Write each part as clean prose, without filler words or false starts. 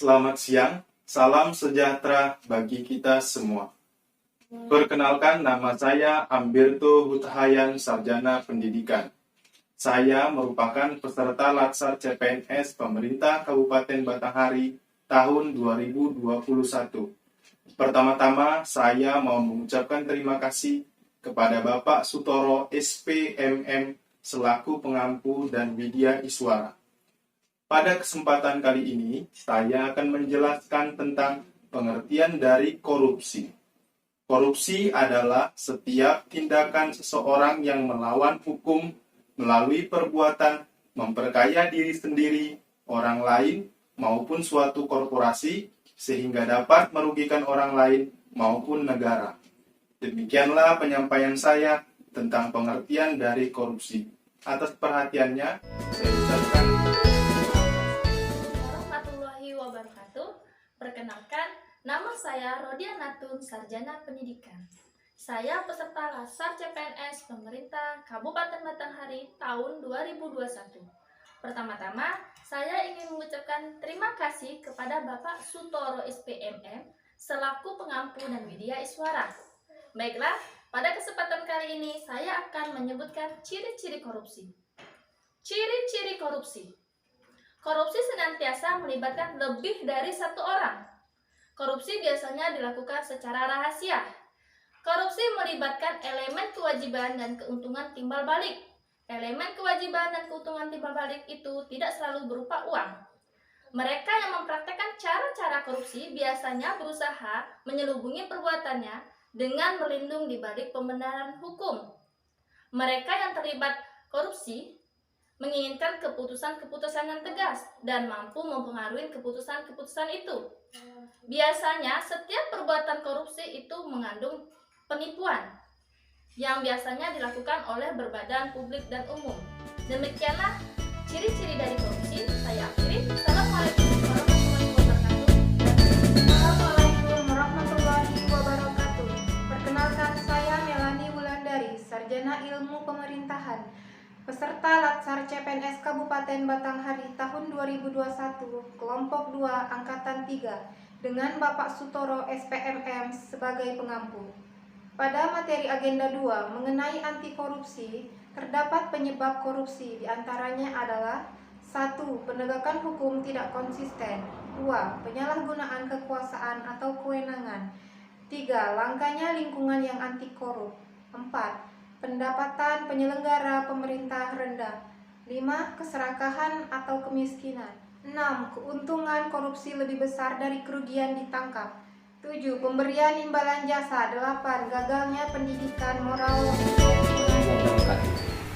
Selamat siang, salam sejahtera bagi kita semua. Perkenalkan, nama saya Amberto Hutahayan, Sarjana Pendidikan. Saya merupakan peserta Latsar CPNS Pemerintah Kabupaten Batanghari tahun 2021. Pertama-tama, saya mau mengucapkan terima kasih kepada Bapak Sutoro SPMM selaku pengampu dan Widya Iswara. Pada kesempatan kali ini, saya akan menjelaskan tentang pengertian dari korupsi. Korupsi adalah setiap tindakan seseorang yang melawan hukum melalui perbuatan memperkaya diri sendiri, orang lain, maupun suatu korporasi, sehingga dapat merugikan orang lain maupun negara. Demikianlah penyampaian saya tentang pengertian dari korupsi. Atas perhatiannya, saya ucapkan Warahmatullahi wabarakatuh. Perkenalkan, nama saya Rodianatun, Sarjana Pendidikan. Saya peserta Latsar CPNS Pemerintah Kabupaten Batanghari tahun 2021. Pertama-tama, saya ingin mengucapkan terima kasih kepada Bapak Sutoro SPMM selaku pengampu dan Widya Iswara. Baiklah, pada kesempatan kali ini saya akan menyebutkan ciri-ciri korupsi. Ciri-ciri korupsi. Korupsi senantiasa melibatkan lebih dari satu orang. Korupsi biasanya dilakukan secara rahasia. Korupsi melibatkan elemen kewajiban dan keuntungan timbal balik. Elemen kewajiban dan keuntungan timbal balik itu tidak selalu berupa uang. Mereka yang mempraktekkan cara-cara korupsi biasanya berusaha menyelubungi perbuatannya dengan berlindung di balik pembenaran hukum. Mereka yang terlibat korupsi menginginkan keputusan-keputusan yang tegas dan mampu mempengaruhi keputusan-keputusan itu. Biasanya setiap perbuatan korupsi itu mengandung penipuan yang biasanya dilakukan oleh berbadan publik dan umum. Demikianlah ciri-ciri dari korupsi. Saya akhiri. Assalamualaikum warahmatullahi wabarakatuh. Assalamualaikum warahmatullahi wabarakatuh. Perkenalkan, saya Melani Wulandari, Sarjana Ilmu Pemerintahan, peserta Latsar CPNS Kabupaten Batanghari tahun 2021, kelompok 2, angkatan 3, dengan Bapak Sutoro SPMM sebagai pengampu. Pada materi agenda 2 mengenai anti korupsi, terdapat penyebab korupsi, diantaranya adalah 1. Penegakan hukum tidak konsisten. 2. Penyalahgunaan kekuasaan atau kewenangan. 3. Langkanya lingkungan yang anti korup. 4. Pendapatan penyelenggara pemerintah rendah. 5. Keserakahan atau kemiskinan. 6. Keuntungan korupsi lebih besar dari kerugian ditangkap. 7. Pemberian imbalan jasa. 8. Gagalnya pendidikan moral.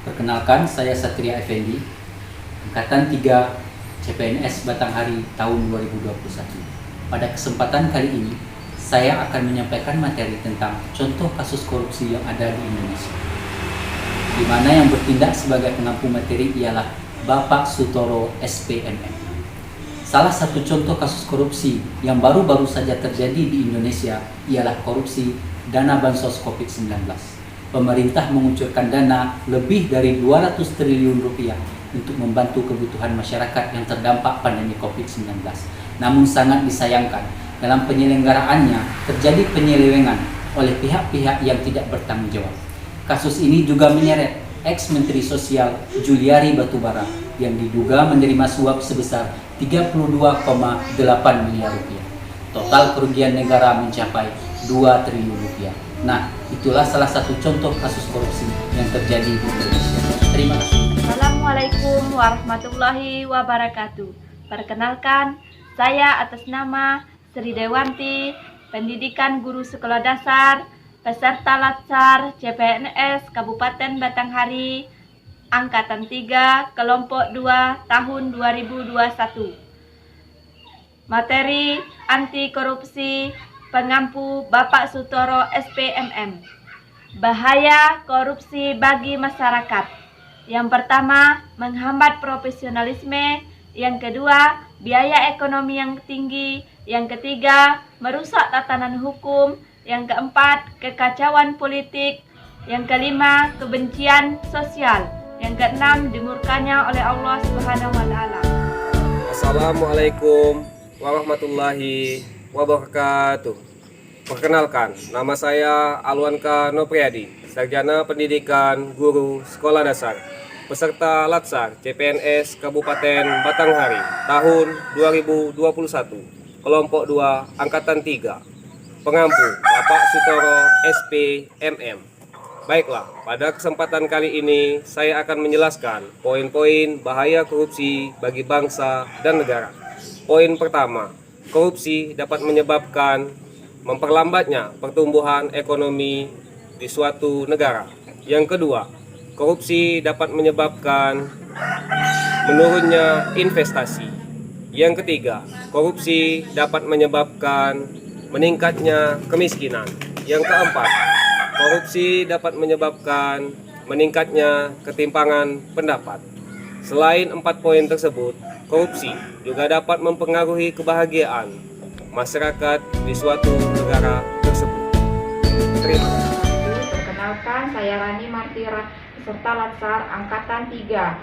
Perkenalkan, saya Satria Effendi, angkatan 3 CPNS Batanghari tahun 2021. Pada kesempatan kali ini, saya akan menyampaikan materi tentang contoh kasus korupsi yang ada di Indonesia, di mana yang bertindak sebagai pengampu materi ialah Bapak Sutoro SPMM. Salah satu contoh kasus korupsi yang baru-baru saja terjadi di Indonesia ialah korupsi dana bansos COVID-19. Pemerintah mengucurkan dana lebih dari 200 triliun rupiah untuk membantu kebutuhan masyarakat yang terdampak pandemi COVID-19. Namun sangat disayangkan, dalam penyelenggaraannya terjadi penyelewengan oleh pihak-pihak yang tidak bertanggung jawab. Kasus ini juga menyeret ex-Menteri Sosial Juliari Batubara yang diduga menerima suap sebesar 32,8 miliar rupiah. Total kerugian negara mencapai 2 triliun rupiah. Nah, itulah salah satu contoh kasus korupsi yang terjadi di Indonesia. Terima kasih. Assalamualaikum warahmatullahi wabarakatuh. Perkenalkan, saya atas nama Sri Dewanti, pendidikan guru sekolah dasar, peserta Latsar CPNS Kabupaten Batanghari, angkatan 3, kelompok 2, tahun 2021. Materi anti korupsi, pengampu Bapak Sutoro SPMM. Bahaya korupsi bagi masyarakat. Yang pertama, menghambat profesionalisme. Yang kedua, biaya ekonomi yang tinggi. Yang ketiga, merusak tatanan hukum. Yang keempat, kekacauan politik. Yang kelima, kebencian sosial. Yang keenam, dimurkanya oleh Allah Subhanahu wa Ta'ala. Assalamualaikum. warahmatullahi wabarakatuh. Perkenalkan, nama saya Alwanka Nopriadi, Sarjana Pendidikan Guru Sekolah Dasar, peserta Latsar CPNS Kabupaten Batanghari tahun 2021, kelompok 2, angkatan 3. Pengampu Bapak Sutoro SPMM. Baiklah, pada kesempatan kali ini saya akan menjelaskan poin-poin bahaya korupsi bagi bangsa dan negara. Poin pertama, korupsi dapat menyebabkan memperlambatnya pertumbuhan ekonomi di suatu negara. Yang kedua, korupsi dapat menyebabkan menurunnya investasi. Yang ketiga, korupsi dapat menyebabkan meningkatnya kemiskinan. Yang keempat, korupsi dapat menyebabkan meningkatnya ketimpangan pendapat. Selain 4 poin tersebut, korupsi juga dapat mempengaruhi kebahagiaan masyarakat di suatu negara tersebut. Terima kasih. Perkenalkan, saya Rani Martira, peserta Latsar Angkatan 3,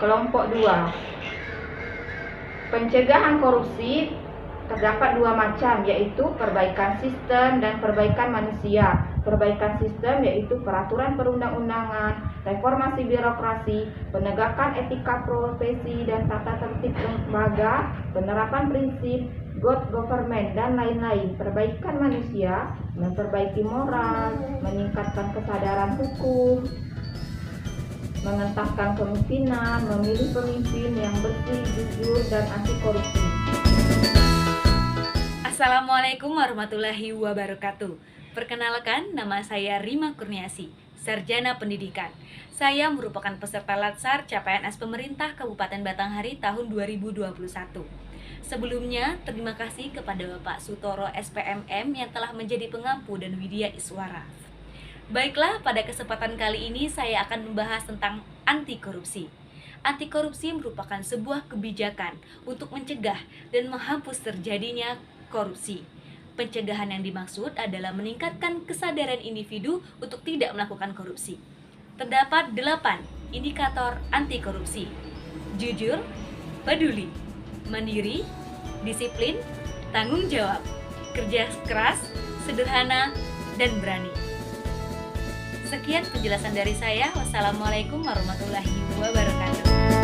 kelompok 2. Pencegahan korupsi terdapat 2 macam, yaitu perbaikan sistem dan perbaikan manusia. Perbaikan sistem yaitu peraturan perundang-undangan, reformasi birokrasi, penegakan etika profesi dan tata tertib lembaga, penerapan prinsip good government, dan lain-lain. Perbaikan manusia, memperbaiki moral, meningkatkan kesadaran hukum, mengentaskan kemiskinan, memilih pemimpin yang bersih, jujur, dan anti korupsi. Assalamualaikum warahmatullahi wabarakatuh. Perkenalkan, nama saya Rima Kurniasi, Sarjana Pendidikan. Saya merupakan peserta Latsar CPNS Pemerintah Kabupaten Batanghari tahun 2021. Sebelumnya, terima kasih kepada Bapak Sutoro SPMM yang telah menjadi pengampu dan Widya Iswara. Baiklah, pada kesempatan kali ini saya akan membahas tentang anti korupsi. Anti korupsi merupakan sebuah kebijakan untuk mencegah dan menghapus terjadinya korupsi. Pencegahan yang dimaksud adalah meningkatkan kesadaran individu untuk tidak melakukan korupsi. Terdapat 8 indikator anti korupsi: jujur, peduli, mandiri, disiplin, tanggung jawab, kerja keras, sederhana, dan berani. Sekian penjelasan dari saya. Wassalamualaikum warahmatullahi wabarakatuh.